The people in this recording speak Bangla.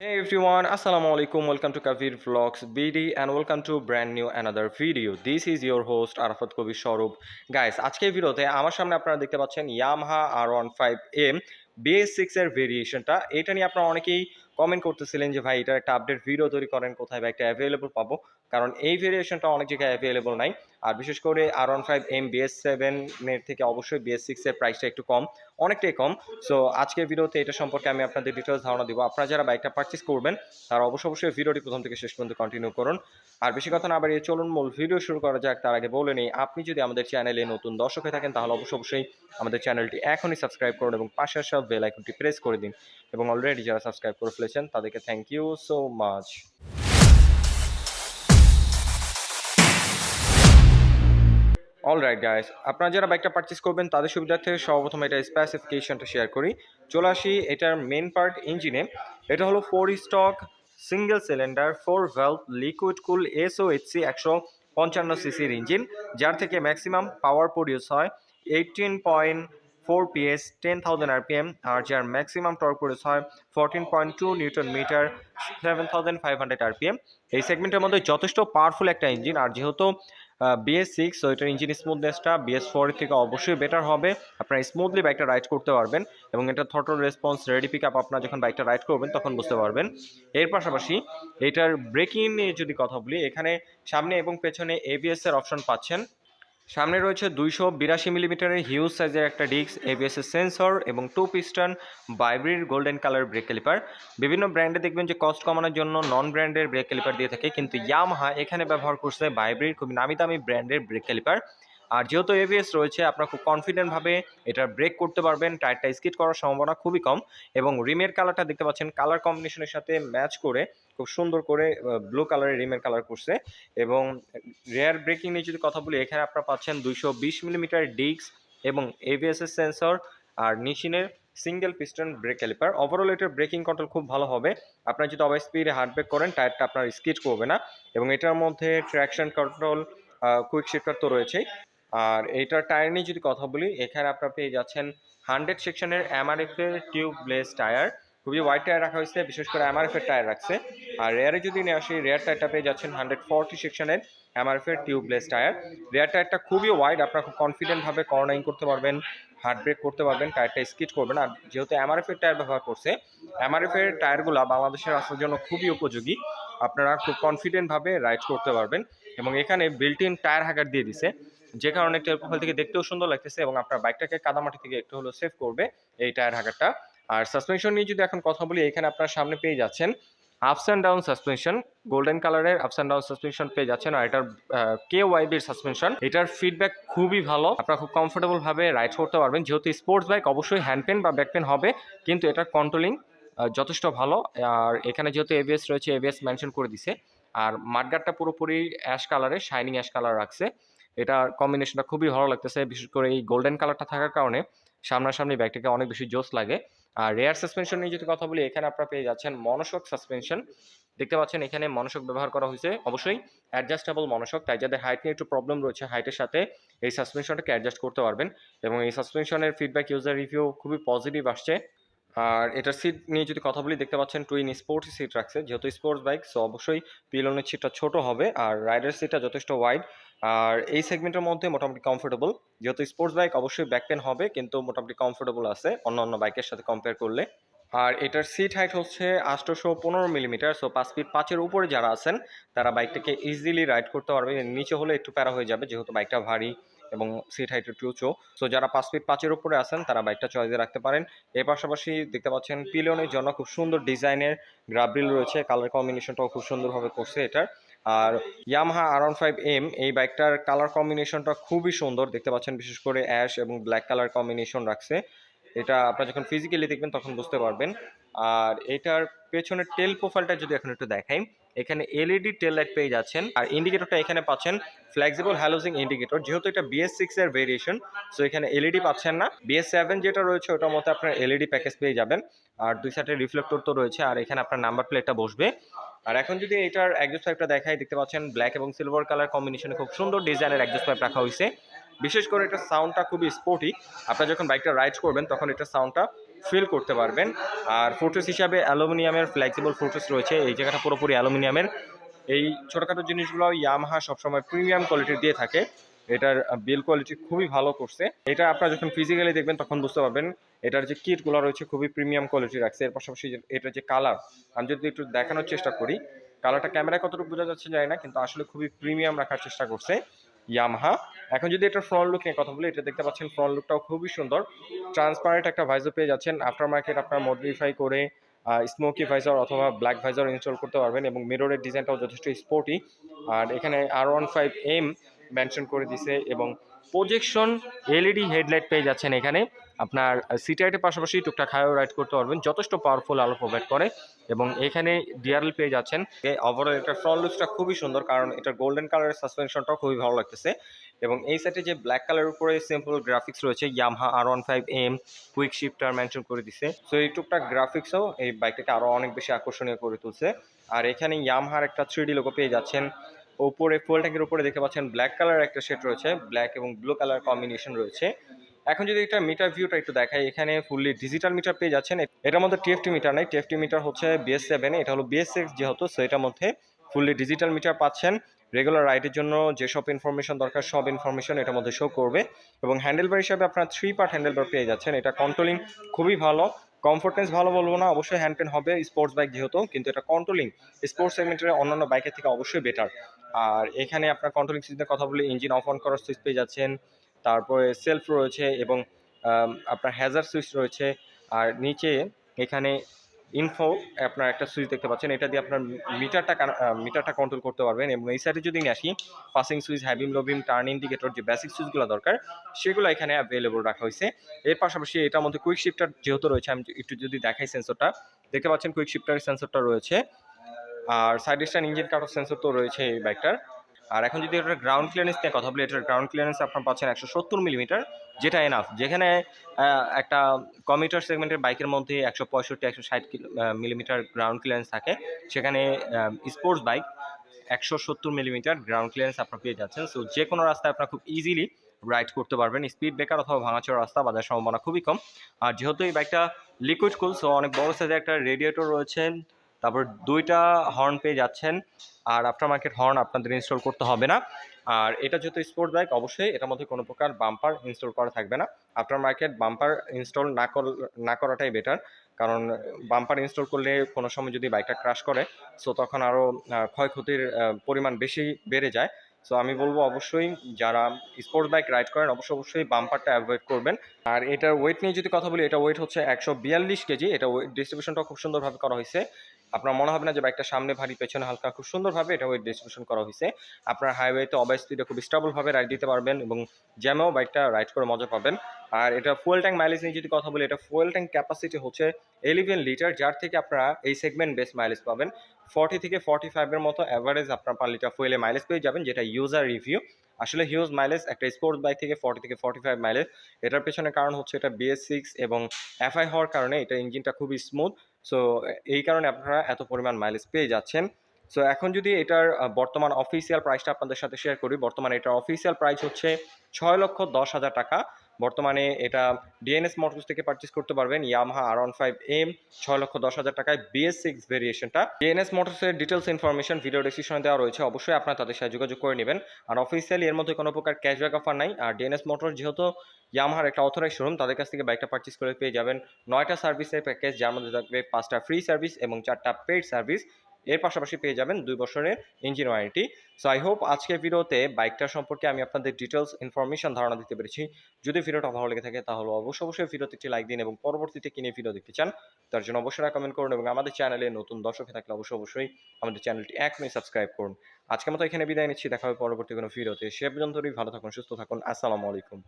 Hey everyone, Assalamu alaikum. Welcome to Kavir Vlogs BD and welcome to brand new another video. This is your host Arafat Kobir Swaroop. Guys, আজকের ভিডিওতে আমার সামনে আপনারা দেখতে পাচ্ছেন Yamaha R15M BS6 এর ভেরিয়েশনটা। এটা নিয়ে আপনারা অনেকেই কমেন্ট করতেছিলেন যে ভাই এটার একটা আপডেট ভিডিও তৈরি করেন, কোথায় বা একটা অ্যাভেলেবল পাবো, কারণ এই ভেরিয়েশনটা অনেক জায়গায় অ্যাভেলেবল নাই। আর বিশেষ করে R15M BS7 এর থেকে অবশ্যই BS6 এর প্রাইসটা একটু কম, অনেকটাই কম। সো আজকের ভিডিওতে এটা সম্পর্কে আমি আপনাদের ডিটেলস ধারণা দিব। আপনারা যারা বাইকটা পারচেজ করবেন তারা অবশ্যই ভিডিওটি প্রথম থেকে শেষ পর্যন্ত কন্টিনিউ করুন। আর বেশি কথা না বাড়িয়ে চলুন মূল ভিডিও শুরু করা যাক। তার আগে বলে নেই, আপনি যদি আমাদের চ্যানেলে নতুন দর্শক হয়ে থাকেন তাহলে অবশ্যই আমাদের চ্যানেলটি এখনই সাবস্ক্রাইব করুন এবং পাশের সব বেল আইকনটি প্রেস করে দিন। এবং অলরেডি যারা সাবস্ক্রাইব করে ফেলেছেন তাদেরকে thank you so much. Alright guys, আপনারা যারা বাইকটা পারচেজ করবেন তাদের সুবিধার্থে সর্বপ্রথম এটা স্পেসিফিকেশনটা শেয়ার করি। চলে আসি এটার মেন পার্ট ইঞ্জিনে। এটা হলো 4 stock single cylinder 4 valve liquid কুল SOHC 155 সিসির ইঞ্জিন, যার থেকে ম্যাক্সিমাম পাওয়ার প্রডিউস হয় 18.4 PS 10,000 RPM, আর যার ম্যাক্সিমাম টর্ক প্রডিউস হয় 14.2 নিউটন মিটার 7,500 RPM। এই সেগমেন্টের মধ্যে যথেষ্ট পাওয়ারফুল একটা ইঞ্জিন। আর যেহেতু BS6, সো এটার ইঞ্জিন স্মুথনেসটা BS4 এর থেকে অবশ্যই বেটার হবে। আপনারা স্মুথলি বাইকটা রাইড করতে পারবেন এবং এটা throttle response, ready pick up আপনারা যখন বাইকটা রাইড করবেন তখন বুঝতে পারবেন। এর পাশাপাশি এটার ব্রেকিং নিয়ে যদি কথা বলি, এখানে সামনে এবং পেছনে ABS এর অপশন পাচ্ছেন। সামনে রয়েছে 282 মিলিমিটারের হিউজ সাইজের একটা ডিস্ক, ABS এর সেন্সর এবং 2 পিস্টন বাইব্রির গোল্ডেন কালার ব্রেক ক্যালিপার। বিভিন্ন ব্র্যান্ডে দেখবেন যে কস্ট কমানোর জন্য নন ব্র্যান্ডের ব্রেক ক্যালিপার দিয়ে থাকে, কিন্তু ইয়ামাহা এখানে ব্যবহার করছে বাইব্রির খুব নামি দামি ব্র্যান্ডের ব্রেক ক্যালিপার। আর যেহেতু ABS রয়েছে, আপনারা খুব কনফিডেন্টভাবে এটা ব্রেক করতে পারবেন। টায়ারটা স্কিড করার সম্ভাবনা খুবই কম। এবং রিমের কালারটা দেখতে পাচ্ছেন, কালার কম্বিনেশনের সাথে ম্যাচ করে খুব সুন্দর করে ব্লু কালারের রিমের কালার করছে। এবং রেয়ার ব্রেকিং নিয়ে যদি কথা বলি, এখানে আপনারা পাচ্ছেন 220 মিলিমিটার ডিস্ক এবং ABS এর সেন্সর আর নিশিনের single piston brake caliper. Overall এটার ব্রেকিং কন্ট্রোল খুব ভালো হবে। আপনারা যদি ওভার স্পিডে হার্ড ব্রেক করেন টায়ারটা আপনার স্কিড করবে না। এবং এটার মধ্যে ট্র্যাকশন কন্ট্রোল, কুইক শিফটার তো রয়েছেই। আর এইটার টায়ার নিয়ে যদি কথা বলি, এখানে আপনারা পেয়ে যাচ্ছেন 100 সেকশনের MRF এর টিউবলেস টায়ার। খুবই ওয়াইড টায়ার রাখা হয়েছে, বিশেষ করে MRF এর টায়ার রাখছে। আর রেয়ারে যদি নিয়ে আসি, রেয়ার টায়ারটা পেয়ে যাচ্ছেন 140 সেকশনের MRF এর টিউবলেস টায়ার। রেয়ার টায়ারটা খুবই ওয়াইড, আপনারা খুব কনফিডেন্টভাবে কর্নারিং করতে পারবেন, হার্ড ব্রেক করতে পারবেন, টায়ারটা স্কিড করবে না। আর যেহেতু MRF এর টায়ার ব্যবহার করছে, MRF এর টায়ারগুলো বাংলাদেশের রাস্তার জন্য খুবই উপযোগী। আপনারা খুব কনফিডেন্টভাবে রাইড করতে পারবেন। এবং এখানে বিল্ট ইন টায়ার হ্যাগার দিয়ে দিছে, যে কারণে টেল প্রোফাইল থেকে দেখতেও সুন্দর লাগতেছে এবং আপনার বাইকটাকে কাদামাটি থেকে একটু হলেও সেভ করবে এই টায়ার হ্যাগারটা। আর সাসপেনশন নিয়ে যদি এখন কথা বলি, এখানে আপনার সামনে পেয়ে যাচ্ছেন ups and down suspension, golden কালারের আপস অ্যান্ড ডাউন সাসপেনশন পেয়ে যাচ্ছেন। আর এটার KYB সাসপেনশন, এটার ফিডব্যাক খুবই ভালো। আপনারা খুব কমফোর্টেবল ভাবে রাইড করতে পারবেন। যেহেতু স্পোর্টস বাইক, অবশ্যই হ্যান্ড পেন বা ব্যাক পেন হবে, কিন্তু এটার কন্ট্রোলিং যথেষ্ট ভালো। আর এখানে যেহেতু ABS রয়েছে, ABS মেনশন করে দিছে। আর মাঠগার্ডটা পুরোপুরি অ্যাশ কালারে, শাইনিং অ্যাশ কালার রাখছে। এটা কম্বিনেশনটা খুবই ভালো লাগতেছে, বিশেষ করে এই গোল্ডেন কালারটা থাকার কারণে সামনাসামনি বাইকটাকে অনেক বেশি জোস লাগে। আর রেয়ার সাসপেনশন নিয়ে যদি কথা বলি, এখানে আপনারা পেয়ে যাচ্ছেন মনোশক সাসপেনশন। দেখতে পাচ্ছেন এখানে মনোশক ব্যবহার করা হয়েছে, অবশ্যই অ্যাডজাস্টেবল মনোশক। তাই যাদের হাইট নিয়ে একটু প্রবলেম রয়েছে, হাইটের সাথে এই সাসপেনশনটাকে অ্যাডজাস্ট করতে পারবেন। এবং এই সাসপেনশনের ফিডব্যাক, ইউজার রিভিউ খুবই পজিটিভ আসছে। আর এটার সিট নিয়ে যদি কথা বলি, দেখতে পাচ্ছেন টুইন স্পোর্টস সিট রাখছে। যেহেতু স্পোর্টস বাইক, সো অবশ্যই পিলনের সিটটা ছোট হবে আর রাইডার সিটটা যথেষ্ট ওয়াইড। আর এই সেগমেন্টের মধ্যে মোটামুটি কমফোর্টেবল। যেহেতু স্পোর্টস বাইক, অবশ্যই ব্যাক পেন হবে, কিন্তু মোটামুটি কমফোর্টেবল আছে অন্য বাইকের সাথে কম্পেয়ার করলে। আর এটার সিট হাইট হচ্ছে 815 মিলিমিটার। সো 5 ফিট 5-এর উপরে যারা আছেন তারা বাইকটাকে ইজিলি রাইড করতে পারবে। নিচে হলে একটু প্যারা হয়ে যাবে, যেহেতু বাইকটা ভারী এবং সিট হাইট একটু উঁচু। সো যারা 5 ফিট 5-এর উপরে আছেন তারা বাইকটা চয়েসে রাখতে পারেন। এর পাশাপাশি দেখতে পাচ্ছেন পিলিয়নের জন্য খুব সুন্দর ডিজাইনের গ্রাবরিল রয়েছে, কালার কম্বিনেশনটাও খুব সুন্দরভাবে করছে এটার। আর ইয়ামাহা R15M এই বাইকটার কালার কম্বিনেশনটা খুবই সুন্দর, দেখতে পাচ্ছেন বিশেষ করে অ্যাশ এবং ব্ল্যাক কালার কম্বিনেশন রাখছে। এটা আপনারা যখন ফিজিক্যালি দেখবেন তখন বুঝতে পারবেন। আর এটার পেছনের টেল প্রোফাইলটা যদি এখন একটু দেখাই, এখানে LED টেল লাইট পেয়ে যাচ্ছেন। আর ইন্ডিকেটরটা এখানে পাচ্ছেন ফ্লেক্সিবল হ্যালোজিং ইন্ডিকেটর। যেহেতু এটা BS6 এর ভেরিয়েশন, সো এখানে LED পাচ্ছেন না। BS7 যেটা রয়েছে ওটার মধ্যে আপনার LED প্যাকেজ পেয়ে যাবেন। আর দুই সাইডে রিফ্লেক্টর তো রয়েছে, আর এখানে আপনার নাম্বার প্লেটটা বসবে। আর এখন যদি এটার এক্সজস্ট পাইপটা দেখাই, দেখতে পাচ্ছেন ব্ল্যাক এবং সিলভার কালার কম্বিনেশনে খুব সুন্দর ডিজাইনের এক্সজস্ট পাইপ রাখা হয়েছে। বিশেষ করে এটার সাউন্ডটা খুবই স্পোর্টি। আপনারা যখন বাইকটা রাইড করবেন তখন এটার সাউন্ডটা ফিল করতে পারবেন। আর ফুটরেস হিসাবে অ্যালুমিনিয়ামের ফ্লেক্সিবল ফুটরেস রয়েছে, এই জায়গাটা পুরোপুরি অ্যালুমিনিয়ামের। এই ছোটোখাটো জিনিসগুলো ইয়ামাহা সবসময় প্রিমিয়াম কোয়ালিটির দিয়ে থাকে। এটার বিল কোয়ালিটি খুবই ভালো করছে। এটা আপনারা যখন ফিজিক্যালি দেখবেন তখন বুঝতে পারবেন এটার যে কিটগুলো রয়েছে খুবই প্রিমিয়াম কোয়ালিটি রাখছে। এর পাশাপাশি এটার যে কালার, আমি যদি একটু দেখানোর চেষ্টা করি, কালারটা ক্যামেরায় কতটুকু বোঝা যাচ্ছে জানি না, কিন্তু আসলে খুবই প্রিমিয়াম রাখার চেষ্টা করছে ইয়ামাহা। এখন যদি এটার ফ্রন্ট লুক নিয়ে কথা বলি, এটা দেখতে পাচ্ছেন ফ্রন্ট লুকটাও খুবই সুন্দর। ট্রান্সপারেন্ট একটা ভাইজার পেয়ে যাচ্ছেন। আফটার মার্কেট আপনার মডিফাই করে স্মোকি ভাইজার অথবা ব্ল্যাক ভাইজার ইনস্টল করতে পারবেন এবং মিররের ডিজাইনটাও যথেষ্ট স্পোর্টি। আর এখানে R15M মেনশন করে দিছে এবং প্রজেকশন এলইডি হেডলাইট পেয়ে যাচ্ছেন এখানে। আপনার সিটি রাইটের পাশাপাশি টুকটাক হাইও রাইড করতে পারবেন, যথেষ্ট পাওয়ারফুল আলো প্রোভাইড করে। এবং এখানে ডিআরএল পেয়ে যাচ্ছেন। ওভারঅল এটার ফ্রন্ট লুকসটা খুবই সুন্দর, কারণ এটার গোল্ডেন কালারের সাসপেনশনটাও খুবই ভালো লাগতেছে। এবং এই সাইডে যে ব্ল্যাক কালারের উপরে সিম্পল গ্রাফিক্স রয়েছে, Yamaha R15M quick shifter mention করে দিছে। সো এই টুকটাক গ্রাফিক্সও এই বাইকটাকে আরও অনেক বেশি আকর্ষণীয় করে তুলছে। আর এখানে ইয়ামাহার একটা 3D লোগো পেয়ে যাচ্ছেন। উপরে ফুয়েল ট্যাঙ্কের উপরে দেখতে পাচ্ছেন ব্ল্যাক কালার একটা শেড রয়েছে, ব্ল্যাক এবং ব্লু কালার কম্বিনেশন রয়েছে। এখন যদি এটা মিটার ভিউটা একটু দেখাই, এখানে ফুললি ডিজিটাল মিটার পেয়ে যাচ্ছেন। এটার মধ্যে টিএফটি মিটার নেই, টিএফটি মিটার হচ্ছে BS7, এটা হলো BS6 যেহেতু, সো এটার মধ্যে ফুললি ডিজিটাল মিটার পাচ্ছেন। রেগুলার রাইডের জন্য যেসব ইনফরমেশন দরকার সব ইনফরমেশন এটার মধ্যে শো করবে। এবং হ্যান্ডেলবার হিসাবে আপনার 3 পার্ট হ্যান্ডেলবার পেয়ে যাচ্ছেন। এটা কন্ট্রোলিং খুবই ভালো, কমফোর্টনেস ভালো বলবো না, অবশ্যই হ্যান্ড পেন হবে স্পোর্টস বাইক যেহেতু, কিন্তু এটা কন্ট্রোলিং স্পোর্টস সেগমেন্টের অন্যান্য বাইকের থেকে অবশ্যই বেটার। আর এখানে আপনার কন্ট্রোলিং সিস্টেমের কথা বলে ইঞ্জিন অফ অন করার সুইচ পেয়ে যাচ্ছেন, তারপরে সেলফ রয়েছে এবং আপনার হ্যাজার সুইচ রয়েছে। আর নিচে এখানে ইনফো আপনার একটা সুইচ দেখতে পাচ্ছেন, এটা দিয়ে আপনার মিটারটা কন্ট্রোল করতে পারবেন। এবং এই সাইডে যদি নিয়ে আসি, পাসিং সুইচ, হ্যাভিম লোভিম, টার্ন ইন্ডিকেটর, যে বেসিক সুইচগুলো দরকার সেগুলো এখানে অ্যাভেলেবল রাখা হয়েছে। এর পাশাপাশি এটার মধ্যে কুইক শিফটার যেহেতু রয়েছে, আমি একটু যদি দেখাই সেন্সরটা দেখতে পাচ্ছেন, কুইক শিফটারের সেন্সরটা রয়েছে। আর side stand engine cut off sensor তো রয়েছে এই বাইকটার। আর এখন যদি এটার গ্রাউন্ড ক্লিয়ারেন্স নিয়ে কথা বলি, এটার গ্রাউন্ড ক্লিয়ারেন্স আপনার পাচ্ছেন 170 মিলিমিটার, যেটা এনাফ। যেখানে একটা কমিউটার সেগমেন্টের বাইকের মধ্যে 165-160 মিলিমিটার গ্রাউন্ড ক্লিয়ারেন্স থাকে, সেখানে sports bike 170 millimetre ground clearance আপনার পেয়ে যাচ্ছেন। সো যে কোনো রাস্তায় আপনার খুব ইজিলি রাইড করতে পারবেন। স্পিড ব্রেকার অথবা ভাঙাচোরা রাস্তা বাজার সম্ভাবনা খুবই কম। আর যেহেতু এই বাইকটা লিকুইড কুল, সো অনেক বড় সাইজের একটা রেডিয়েটর রয়েছে, তারপর 2টা হর্ন পেয়ে যাচ্ছেন। আর আফটার মার্কেট হর্ন আপনাদের ইনস্টল করতে হবে না। আর এটা যেহেতু স্পোর্ট বাইক, অবশ্যই এটার মধ্যে কোনো প্রকার বাম্পার ইনস্টল করা থাকবে না। আফটার মার্কেট বাম্পার ইনস্টল না করাটাই বেটার, কারণ বাম্পার ইনস্টল করলে কোনো সময় যদি বাইকটা ক্রাশ করে, সো তখন আরও ক্ষয়ক্ষতির পরিমাণ বেশি বেড়ে যায়। সো আমি বলবো অবশ্যই যারা স্পোর্টস বাইক রাইড করেন অবশ্যই বাম্পারটা অ্যাভয়েড করবেন। আর এটার ওয়েট নিয়ে যদি কথা বলি, এটা ওয়েট হচ্ছে 142 কেজি। এটা ওয়েট ডিস্ট্রিবিউশনটা খুব সুন্দরভাবে করা হয়েছে। আপনার মনে হবে না যে বাইকটা সামনে ভারী পেছনে হালকা, খুব সুন্দরভাবে এটা ওয়েট ডিস্ট্রিবিউশন করা হয়েছে। আপনার হাইওয়েতে অবাই স্পিডে খুব স্টেবলভাবে রাইড দিতে পারবেন এবং জ্যামেও বাইকটা রাইড করে মজা পাবেন। আর এটা ফুয়েল ট্যাঙ্ক মাইলেজ নিয়ে যদি কথা বলি, এটা ফুয়েল ট্যাঙ্ক ক্যাপাসিটি হচ্ছে 11 লিটার, যার থেকে আপনারা এই সেগমেন্ট বেস মাইলেজ পাবেন 40 থেকে 45 এর মতো অ্যাভারেজ আপনার পার লিটার ফুয়েলে মাইলেজ পেয়ে যাবেন, যেটা ইউজার রিভিউ। আসলে হিউজ মাইলেজ একটা স্পোর্টস বাইক থেকে 40 থেকে 45 মাইলেজ। এটার পেছনে কারণ হচ্ছে এটা BS6 এবং FI হওয়ার কারণে এটা ইঞ্জিনটা খুবই স্মুথ। সো এই কারণে আপনারা এত পরিমাণ মাইলেজ পেয়ে যাচ্ছেন। সো এখন যদি এটার বর্তমান অফিসিয়াল প্রাইসটা আপনাদের সাথে শেয়ার করি, বর্তমানে এটার অফিসিয়াল প্রাইস হচ্ছে 6,10,000 টাকা। বর্তমানে এটা ডিএনএস মোটরস থেকে পারচেস করতে পারবেন, ইয়ামাহা R15M 6,10,000 টাকায় BS6 ভেরিয়েশনটা। ডিএনএস মোটরসের ডিটেলস ইনফরমেশন ভিডিও ডেসক্রিপশনে দেওয়া রয়েছে, অবশ্যই আপনারা তাদের সাথে যোগাযোগ করে নেবেন। আর অফিসিয়ালি এর মধ্যে কোনো প্রকার ক্যাশব্যাক অফার নাই। আর ডিএনএস মোটর যেহেতু ইয়ামাহার একটা অথরাইজ শোরুম, তাদের কাছ থেকে বাইকটা পারচেস করে পেয়ে যাবেন 9টা সার্ভিসের প্যাকেজ, যার মধ্যে থাকবে 5টা ফ্রি সার্ভিস এবং 4টা পেইড সার্ভিস। এর পাশাপাশি পেয়ে যাবেন 2 বছরের engine warranty. So I hope আজকের ভিডিওতে বাইকটা সম্পর্কে আমি আপনাদের ডিটেলস ইনফরমেশন ধারণা দিতে পেরেছি। যদি ভিডিওটা ভালো লেগে থাকে তাহলে অবশ্যই ভিডিওতে একটি লাইক দিন এবং পরবর্তীতে কিনে ভিডিও দেখতে চান তার জন্য অবশ্যই কমেন্ট করুন এবং আমাদের চ্যানেলে নতুন দর্শক থাকলে অবশ্যই আমাদের চ্যানেলটি 1 মিনিট সাবস্ক্রাইব করুন। আজকের মতো এখানে বিদায় নিচ্ছি, দেখা হবে পরবর্তী কোনো ভিডিওতে। সে পর্যন্তই ভালো থাকুন, সুস্থ থাকুন। আসসালামু আলাইকুম।